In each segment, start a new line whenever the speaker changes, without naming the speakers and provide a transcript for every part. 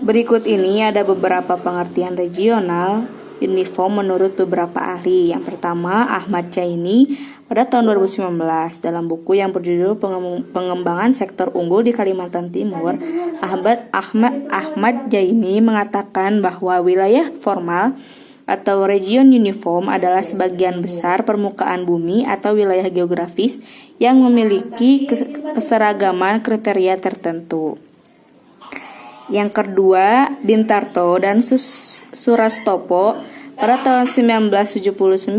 Berikut ini ada beberapa pengertian regional uniform menurut beberapa ahli. Yang pertama, Ahmad Jaini pada tahun 2019 dalam buku yang berjudul Pengembangan Sektor Unggul di Kalimantan Timur, Ahmad Jaini mengatakan bahwa wilayah formal atau region uniform adalah sebagian besar permukaan bumi atau wilayah geografis yang memiliki keseragaman kriteria tertentu. Yang kedua, Bintarto dan Surastopo pada tahun 1979,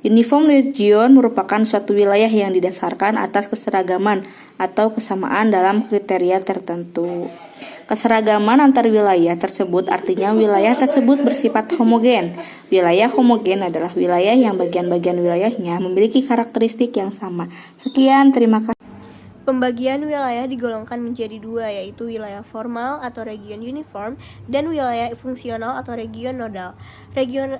uniform region merupakan suatu wilayah yang didasarkan atas keseragaman atau kesamaan dalam kriteria tertentu. Keseragaman antar wilayah tersebut artinya wilayah tersebut bersifat homogen. Wilayah homogen adalah wilayah yang bagian-bagian wilayahnya memiliki karakteristik yang sama. Sekian, terima kasih.
Pembagian wilayah digolongkan menjadi dua, yaitu wilayah formal atau region uniform dan wilayah fungsional atau region nodal.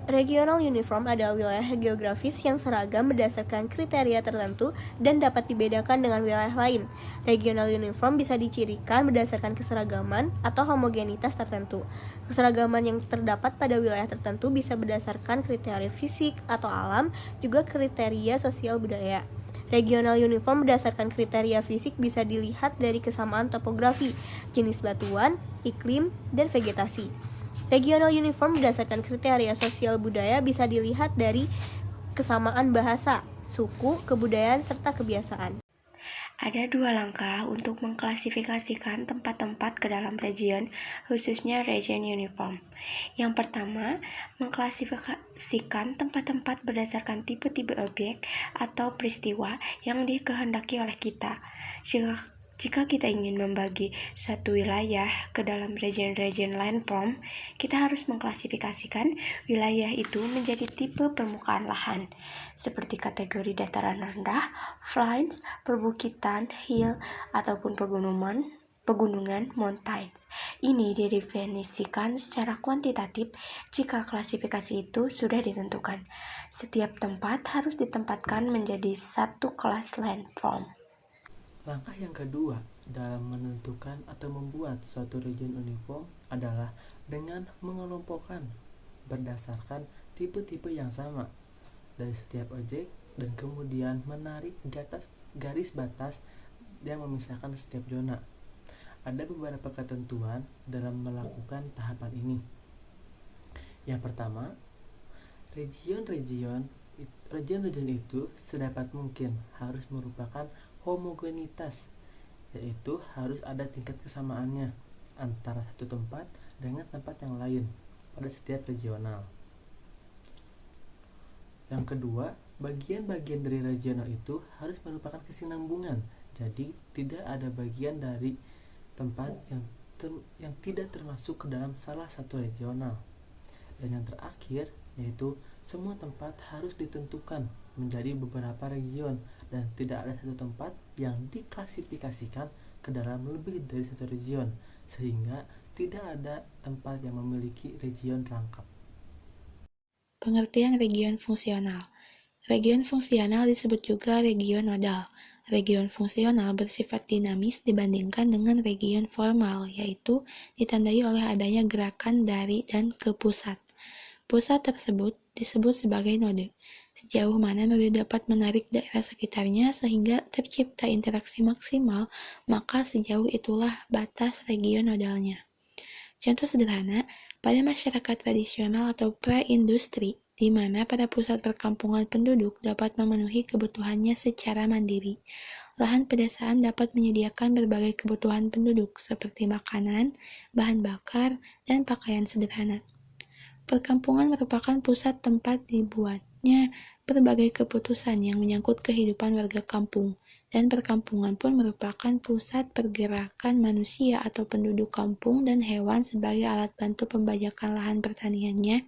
Regional uniform adalah wilayah geografis yang seragam berdasarkan kriteria tertentu dan dapat dibedakan dengan wilayah lain. Regional uniform bisa dicirikan berdasarkan keseragaman atau homogenitas tertentu. Keseragaman yang terdapat pada wilayah tertentu bisa berdasarkan kriteria fisik atau alam, juga kriteria sosial budaya. Regional uniform berdasarkan kriteria fisik bisa dilihat dari kesamaan topografi, jenis batuan, iklim, dan vegetasi. Regional uniform berdasarkan kriteria sosial budaya bisa dilihat dari kesamaan bahasa, suku, kebudayaan, serta kebiasaan.
Ada dua langkah untuk mengklasifikasikan tempat-tempat ke dalam region, khususnya region uniform. Yang pertama, mengklasifikasikan tempat-tempat berdasarkan tipe-tipe objek atau peristiwa yang dikehendaki oleh kita. Jika kita ingin membagi suatu wilayah ke dalam region-region landform, kita harus mengklasifikasikan wilayah itu menjadi tipe permukaan lahan, seperti kategori dataran rendah, plains, perbukitan, hill, ataupun pegunungan, mountains. Ini didefinisikan secara kuantitatif jika klasifikasi itu sudah ditentukan. Setiap tempat harus ditempatkan menjadi satu kelas landform.
Langkah yang kedua dalam menentukan atau membuat suatu region uniform adalah dengan mengelompokkan berdasarkan tipe-tipe yang sama dari setiap objek dan kemudian menarik garis batas yang memisahkan setiap zona. Ada beberapa ketentuan dalam melakukan tahapan ini. Yang pertama, region-region itu sedapat mungkin harus merupakan homogenitas, yaitu harus ada tingkat kesamaannya antara satu tempat dengan tempat yang lain pada setiap regional. Yang kedua, bagian-bagian dari regional itu harus merupakan kesinambungan, jadi tidak ada bagian dari tempat yang tidak termasuk ke dalam salah satu regional. Dan yang terakhir, yaitu semua tempat harus ditentukan menjadi beberapa region dan tidak ada satu tempat yang diklasifikasikan ke dalam lebih dari satu region, sehingga tidak ada tempat yang memiliki region rangkap.
Pengertian region fungsional. Region fungsional disebut juga region nodal. Region fungsional bersifat dinamis dibandingkan dengan region formal, yaitu ditandai oleh adanya gerakan dari dan ke pusat. Pusat tersebut disebut sebagai node. Sejauh mana node dapat menarik daerah sekitarnya sehingga tercipta interaksi maksimal, maka sejauh itulah batas region nodalnya. Contoh sederhana, pada masyarakat tradisional atau pra-industri, di mana pada pusat perkampungan penduduk dapat memenuhi kebutuhannya secara mandiri. Lahan pedesaan dapat menyediakan berbagai kebutuhan penduduk seperti makanan, bahan bakar, dan pakaian sederhana. Perkampungan merupakan pusat tempat dibuatnya berbagai keputusan yang menyangkut kehidupan warga kampung, dan perkampungan pun merupakan pusat pergerakan manusia atau penduduk kampung dan hewan sebagai alat bantu pembajakan lahan pertaniannya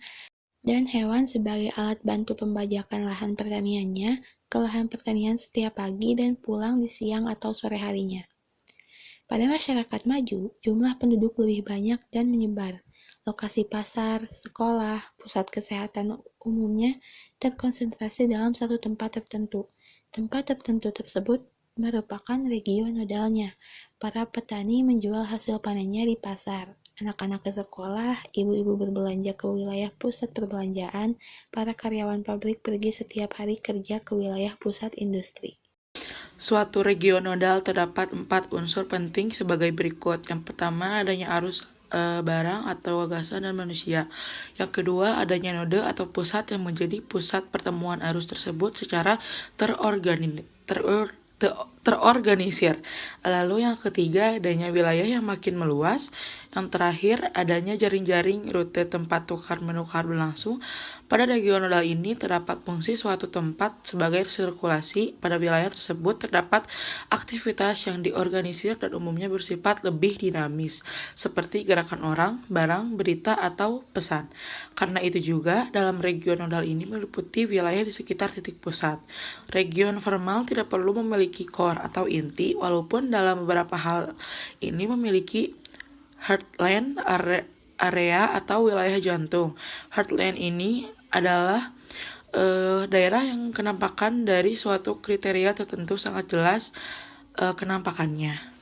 ke lahan pertanian setiap pagi dan pulang di siang atau sore harinya. Pada masyarakat maju, jumlah penduduk lebih banyak dan menyebar. Lokasi pasar, sekolah, pusat kesehatan umumnya terkonsentrasi dalam satu tempat tertentu. Tempat tertentu tersebut merupakan region nodalnya. Para petani menjual hasil panennya di pasar. anak-anak ke sekolah, ibu-ibu berbelanja ke wilayah pusat perbelanjaan, para karyawan pabrik pergi setiap hari kerja ke wilayah pusat industri.
Suatu region nodal terdapat 4 unsur penting sebagai berikut. Yang pertama, adanya arus barang atau gagasan dan manusia. Yang kedua, adanya node atau pusat yang menjadi pusat pertemuan arus tersebut secara terorganisir. Lalu yang ketiga, adanya wilayah yang makin meluas. Yang terakhir, adanya jaring-jaring rute tempat tukar-menukar berlangsung. Pada region nodal ini terdapat fungsi suatu tempat sebagai sirkulasi. Pada wilayah tersebut terdapat aktivitas yang diorganisir dan umumnya bersifat lebih dinamis, seperti gerakan orang, barang, berita, atau pesan. Karena itu juga, dalam region nodal ini meliputi wilayah di sekitar titik pusat. Region formal tidak perlu memiliki core atau inti, walaupun dalam beberapa hal ini memiliki heartland area atau wilayah jantung. Heartland ini adalah daerah yang kenampakan dari suatu kriteria tertentu sangat jelas kenampakannya.